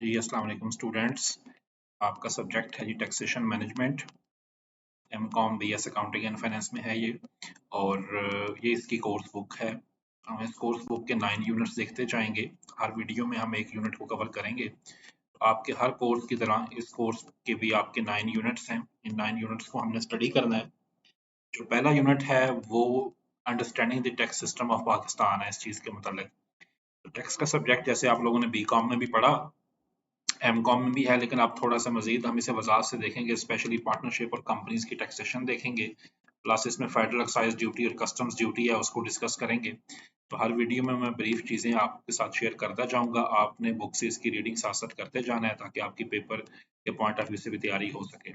जी अस्सलाम वालेकुम स्टूडेंट्स। आपका सब्जेक्ट है जी taxation management. MCom BS accounting and finance में है ये। और ये इसकी कोर्स बुक है। हम इस कोर्स बुक के 9 यूनिट्स देखते जाएंगे। हर वीडियो में हम एक यूनिट को कवर करेंगे। आपके हर कोर्स की तरह इस कोर्स के भी आपके 9 यूनिट्स हैं। इन 9 यूनिट्स को हमने स्टडी करना है। जो पहला यूनिट है वो understanding the tax system of Pakistan है। इस चीज़ के मतलब टैक्स का सब्जेक्ट जैसे आप लोगों ने बीकॉम में भी पढ़ा, एमकॉम में भी है, लेकिन आप थोड़ा सा मजीद हम इसे वजाहत से देखेंगे। स्पेशली पार्टनरशिप और कंपनीज की टैक्सेशन देखेंगे। प्लस इसमें फेडरल एक्साइज ड्यूटी और कस्टम्स ड्यूटी है, उसको डिस्कस करेंगे। तो हर वीडियो में मैं ब्रीफ चीज़ें आपके साथ शेयर करता जाऊंगा। आपने बुक से इसकी रीडिंग साथ साथ करते जाना है ताकि आपकी पेपर के पॉइंट ऑफ व्यू से भी तैयारी हो सके।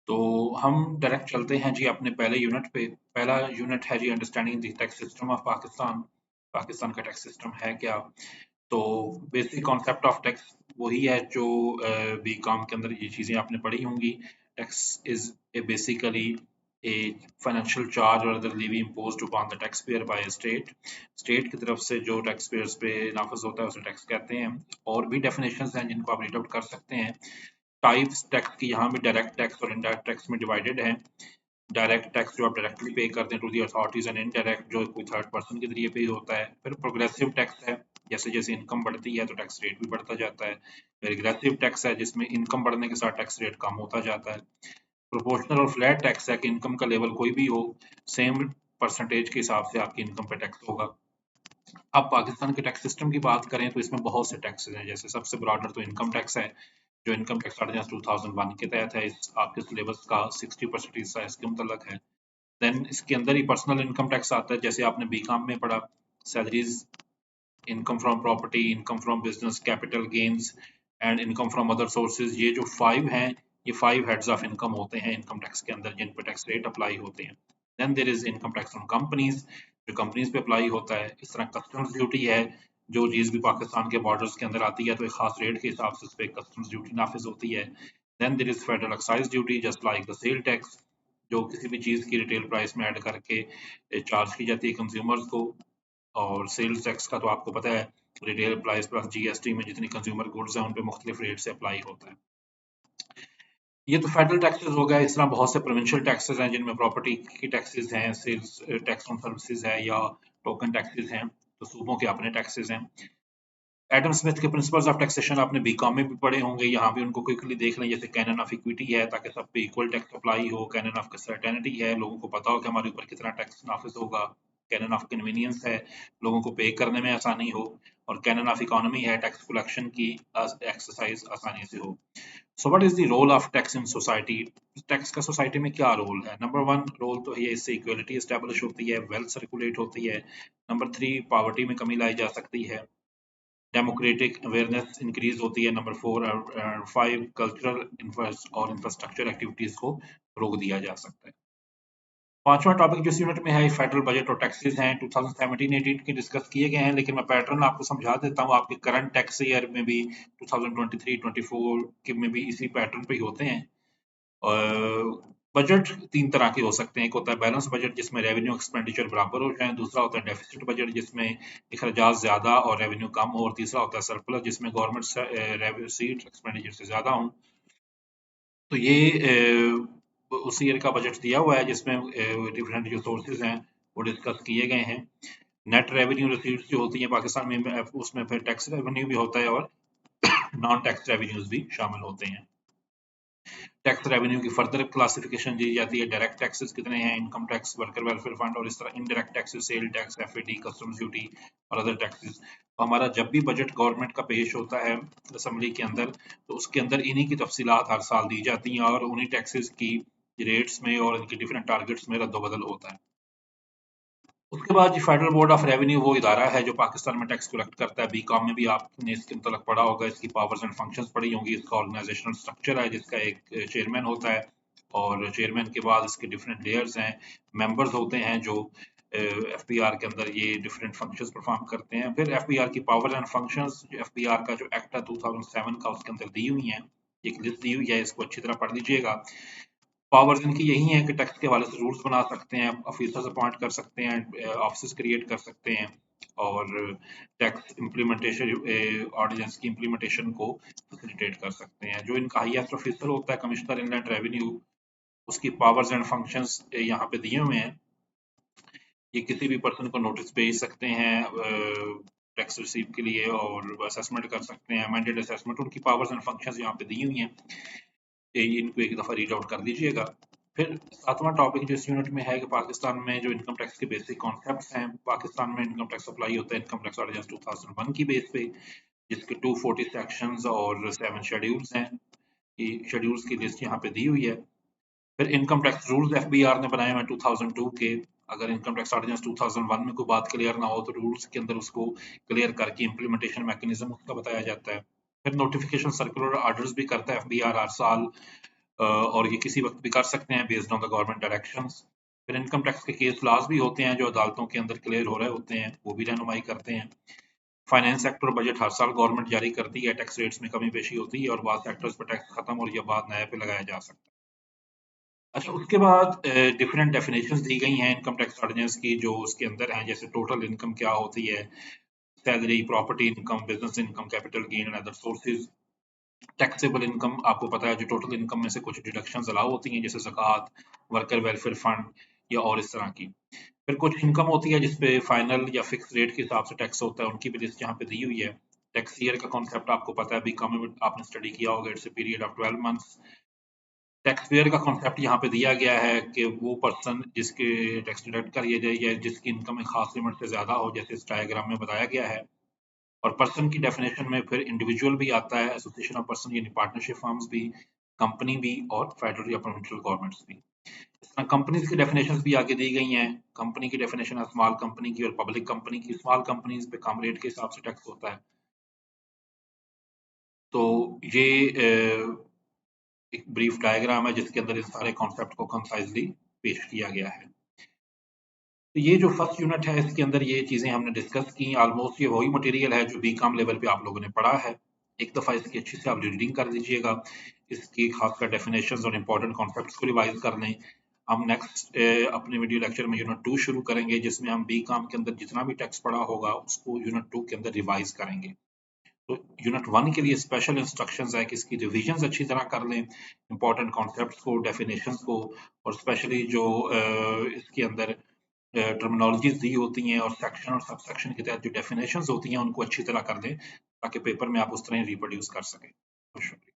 तो हम डायरेक्ट चलते हैं जी अपने पहले यूनिट पे। पहला यूनिट है जी understanding the tax system of Pakistan. Pakistan का टैक्स सिस्टम है क्या। तो बेसिक कॉन्सेप्ट ऑफ टैक्स वही है जो बीकॉम के अंदर ये चीज़ें आपने पढ़ी होंगी। Tax is a basically a financial charge और other levy imposed upon the taxpayer by state. State की तरफ से जो टैक्स पेयर्स पे नाफिज होता है उसे टैक्स कहते हैं। और भी डेफिनेशंस हैं जिनको आप रीड आउट कर सकते हैं। टाइप्स टैक्स की यहाँ भी डायरेक्ट टैक्स और इनडायरेक्ट टैक्स में डिवाइडेड है। डायरेक्ट टैक्स जो आप डायरेक्टली पे करते हैं to the authorities, and indirect जो कोई थर्ड पर्सन के जरिए पे होता है। फिर प्रोग्रेसिव टैक्स है, जैसे जैसे इनकम बढ़ती है तो टैक्स रेट भी बढ़ता जाता है। रिग्रेसिव टैक्स है जिसमें इनकम बढ़ने के साथ टैक्स रेट कम होता जाता है। प्रोपोर्शनल और फ्लैट टैक्स है कि इनकम का लेवल कोई भी हो, सेम परसेंटेज के हिसाब से आपकी इनकम पे टैक्स होगा। अब पाकिस्तान के टैक्स सिस्टम की बात करें तो इसमें बहुत से टैक्सेस हैं। जैसे सबसे ब्रॉडर तो इनकम टैक्स है, जो इनकम टैक्स ऑर्डिनेंस 2001 के तहत है। इस आपके सिलेबस का 60% हिस्सा इसके मुतल्लक है। देन इसके अंदर ही पर्सनल इनकम टैक्स आता है, जैसे आपने बीकॉम में पढ़ा। Salaries, income from property, income from business, capital gains and income from other sources. ये जो 5 हैं, ये 5 हेड्स ऑफ इनकम होते हैं इनकम टैक्स के अंदर, जिन पर टैक्स रेट अप्लाई होते हैं। Then there is income tax on companies, जो कंपनीज पे अप्लाई होता है। इस तरह कस्टम्स ड्यूटी है, जो चीज़ भी पाकिस्तान के बॉर्डर्स के अंदर आती है तो एक खास रेट के हिसाब से उस पर कस्टम्स ड्यूटी नाफिज होती है। Then there is federal excise duty just like the sale tax, जो किसी भी चीज़ की रिटेल प्राइस में ऐड करके चार्ज की जाती है कंज्यूमर्स को। और सेल्स टैक्स का तो आपको पता है, रिटेल प्राइस प्लस जीएसटी में जितनी कंज्यूमर गुड्स हैं उन पे मुख्तलिफ रेट से अप्लाई होता है। ये तो फेडरल टैक्सेस हो गया। इस तरह बहुत से प्रोविंशियल टैक्सेस हैं जिनमें प्रॉपर्टी की टैक्सेस हैं, सेल्स टैक्स ऑन सर्विसेज है, या टोकन टैक्सेस हैं। तो सूबों के अपने टैक्सेस हैं। एडम स्मिथ के प्रिंसिपल्स ऑफ टैक्सेशन आपने बीकॉम में भी पढ़े होंगे। यहाँ भी उनको क्विकली देख लें। जैसे कैनन ऑफ इक्विटी है ताकि सब पे इक्वल टैक्स अप्लाई हो। कैनन ऑफ सर्टेनिटी है, लोगों को पता हो कि हमारे ऊपर कितना टैक्स नाफिज होगा। कैनन ऑफ कन्वीनियंस है, लोगों को पे करने में आसानी हो। और कैनन ऑफ इकोनॉमी है, टैक्स कलेक्शन की एक्सरसाइज आसानी से हो। So what is the role of tax in society. Tax का सोसाइटी में क्या रोल है। नंबर 1 रोल तो ये, इससे इक्वलिटी एस्टेब्लिश होती है, वेल्थ सर्कुलेट होती है। नंबर 3 पॉवर्टी में कमी लाई जा सकती है। डेमोक्रेटिक अवेयरनेस इंक्रीज होती है। नंबर 4 और 5 कल्चरल और इंफ्रास्ट्रक्चर एक्टिविटीज को रोक दिया जा सकता है। पांचवा टॉपिक जिस यूनिट में है फेडरल बजट और टैक्सेस हैं। 2017-18 के डिस्कस किए गए हैं, लेकिन मैं पैटर्न आपको समझा देता हूँ। आपके करंट टैक्स ईयर में भी 2023-24 के में भी इसी पैटर्न पे ही होते हैं। बजट 3 तरह के हो सकते हैं। एक होता है बैलेंस बजट जिसमें रेवेन्यू एक्सपेंडिचर बराबर हो जाए। दूसरा होता है डेफिसिट बजट जिसमें अखराजात ज़्यादा और रेवेन्यू कम हो। और तीसरा होता है सरप्लस जिसमें गवर्नमेंट रिसीट्स एक्सपेंडिचर से ज़्यादा हों। तो ये उस ईयर का बजट दिया हुआ है जिसमें डिफरेंट जो सोर्सेज हैं वो डिस्कस किए गए हैं। नेट रेवेन्यू रिसीट्स जो होती हैं पाकिस्तान में, उसमें फिर टैक्स रेवेन्यू भी होता है और नॉन टैक्स रेवेन्यूज भी शामिल होते हैं। टैक्स रेवेन्यू की फर्दर क्लासिफिकेशन दी जाती है। डायरेक्ट टैक्सेस कितने हैं, income tax, worker welfare fund, और इस तरह indirect taxes, sale tax, FAD, customs duty और अदर टैक्सेस। तो हमारा जब भी बजट गवर्नमेंट का पेश होता है असेंबली के अंदर, तो उसके अंदर इन्हीं की तफसीलात हर साल दी जाती हैं और उन्हीं टैक्सेस की रेट्स में और इनके डिफरेंट टारगेट्स में रद्द-बदल होता है। उसके बाद फेडरल बोर्ड ऑफ रेवेन्यू वो इदारा है जो पाकिस्तान में टैक्स कलेक्ट करता है। बीकॉम में भी आपने इसके मतलब पढ़ा होगा, इसकी पावर्स एंड फंक्शंस पढ़ी होंगी। इसका ऑर्गेनाइजेशनल स्ट्रक्चर है जिसका एक चेयरमैन होता है, और चेयरमैन के बाद इसके डिफरेंट लेयर्स हैं, मेंबर्स होते हैं जो एफपीआर के अंदर ये डिफरेंट फंक्शंस परफॉर्म करते हैं। फिर एफपीआर की पावर्स एंड फंक्शंस, एफपीआर का जो एक्ट है 2007 का, उसके अंदर दी हुई हैं। एक लिस्ट दी हुई है, इसको अच्छी तरह पढ़ लीजिएगा। पावर्स इनकी यही है कि टैक्स के हवाले से रूल्स बना सकते हैं, ऑफिसर्स अपॉइंट कर सकते हैं, ऑफिस क्रिएट कर सकते हैं, और टैक्स इम्प्लीमेंटेशन ऑर्डिनेंस की इम्प्लीमेंटेशन को फैसिलिटेट कर सकते हैं। जो इनका हाईएस्ट ऑफिसर होता है कमिश्नर इनलैंड रेवेन्यू, उसकी पावर्स एंड फंक्शंस यहाँ पे दिए हुए हैं। ये किसी भी पर्सन को नोटिस भेज सकते हैं टैक्स रिसीव के लिए और असेसमेंट कर सकते हैं, मैंडेट असेसमेंट, उनकी पावर्स एंड फंक्शंस यहाँ पे दी हुई हैं। इनको एक दफ़ा रीड आउट कर लीजिएगा। फिर सातवां टॉपिक जो इस यूनिट में है कि पाकिस्तान में जो इनकम टैक्स के बेसिक कॉन्सेप्ट्स हैं। पाकिस्तान में इनकम टैक्स अप्लाई होता है इनकम टैक्स ऑर्डिनेंस 2001 की बेस पे, जिसके 240 सेक्शंस और 7 शेड्यूल्स हैं। ये शेड्यूल्स की लिस्ट यहाँ पे दी हुई है। फिर इनकम टैक्स रूल्स एफबीआर ने बनाए हुए 2002 के। अगर इनकम टैक्स ऑर्डिनेंस 2001 में कोई बात क्लियर ना हो तो रूल्स के अंदर उसको क्लियर करके इम्प्लीमेंटेशन मैकेनिज्म उसका बताया जाता है। फिर नोटिफिकेशन सर्कुलर ऑर्डर्स भी करता है एफबीआर हर साल, और ये किसी वक्त भी कर सकते हैं based on the government directions. फिर इनकम टैक्स के केस लॉज भी होते हैं जो अदालतों के अंदर क्लियर हो रहे होते हैं, वो भी रहनुमाई करते हैं। फाइनेंस सेक्टर बजट हर साल गवर्नमेंट जारी करती है, टैक्स रेट्स में कमी पेशी होती है और बाद सेक्टर्स पर टैक्स खत्म और या बाद नए पे लगाया जा सकता है। अच्छा, उसके बाद डिफरेंट डेफिनेशंस दी गई हैं इनकम टैक्स ऑर्डिनेंस की जो उसके अंदर हैं, जैसे टोटल इनकम क्या होती है, salary, property income, business income, capital gain and other sources. Taxable income आपको पता है जो टोटल इनकम में से कुछ डिडक्शंस अलाउ होती हैं जैसे ज़कात, वर्कर वेलफेयर फंड या और इस तरह की। फिर कुछ इनकम होती है जिसपे फाइनल या फिक्स रेट के हिसाब से टैक्स होता है, उनकी भी लिस्ट यहाँ पे दी हुई है। टैक्स ईयर का कॉन्सेप्ट आपको पता है, बीकॉम में आपने स्टडी किया होगा, it's a period of 12 months. Tax payer का कॉन्सेप्ट यहाँ पे दिया गया है कि वो पर्सन जिसके टैक्स डिडक्ट करिए जाए या जिसकी इनकम एक खास लिमिट से ज्यादा हो, जैसे इस डायग्राम में बताया गया है। और पर्सन की डेफिनेशन में फिर इंडिविजुअल भी आता है, एसोसिएशन ऑफ पर्सन यानी पार्टनरशिप फर्म्स भी, कंपनी भी और फेडरल या प्रोविंशियल गवर्नमेंट्स भी। इस तरह कंपनीज की डेफिनेशन भी आगे दी गई हैं। कंपनी की डेफिनेशन है स्मॉल कंपनी की और पब्लिक कंपनी की। स्मॉल कंपनीज पे कम रेट के हिसाब से टैक्स होता है। तो ये एक ब्रीफ डायग्राम है जिसके अंदर इस सारे कॉन्सेप्ट को कंसाइजली पेश किया गया है। तो ये जो फर्स्ट यूनिट है इसके अंदर ये चीजें हमने डिस्कस की। ऑलमोस्ट ये वही मटेरियल है जो बीकॉम लेवल पे आप लोगों ने पढ़ा है। एक दफा इसकी अच्छी से आप रीडिंग कर लीजिएगा, इसकी खासकर डेफिनेशंस और इम्पोर्टेंट कॉन्सेप्ट्स को रिवाइज कर लें। हम नेक्स्ट अपने वीडियो लेक्चर में यूनिट 2 शुरू करेंगे जिसमें हम बीकॉम के अंदर जितना भी टेक्स्ट पढ़ा होगा उसको यूनिट 2 के अंदर रिवाइज करेंगे। तो यूनिट 1 के लिए स्पेशल इंस्ट्रक्शंस है कि इसकी रिविजन अच्छी तरह कर लें, इंपॉर्टेंट कॉन्सेप्ट्स को, डेफिनेशंस को, और स्पेशली जो इसके अंदर टर्मिनोलॉजीज दी होती हैं और सेक्शन और सब सेक्शन के तहत जो डेफिनेशंस होती हैं उनको अच्छी तरह कर दें ताकि पेपर में आप उस तरह रिप्रोड्यूस कर सकें। बहुत शुक्रिया।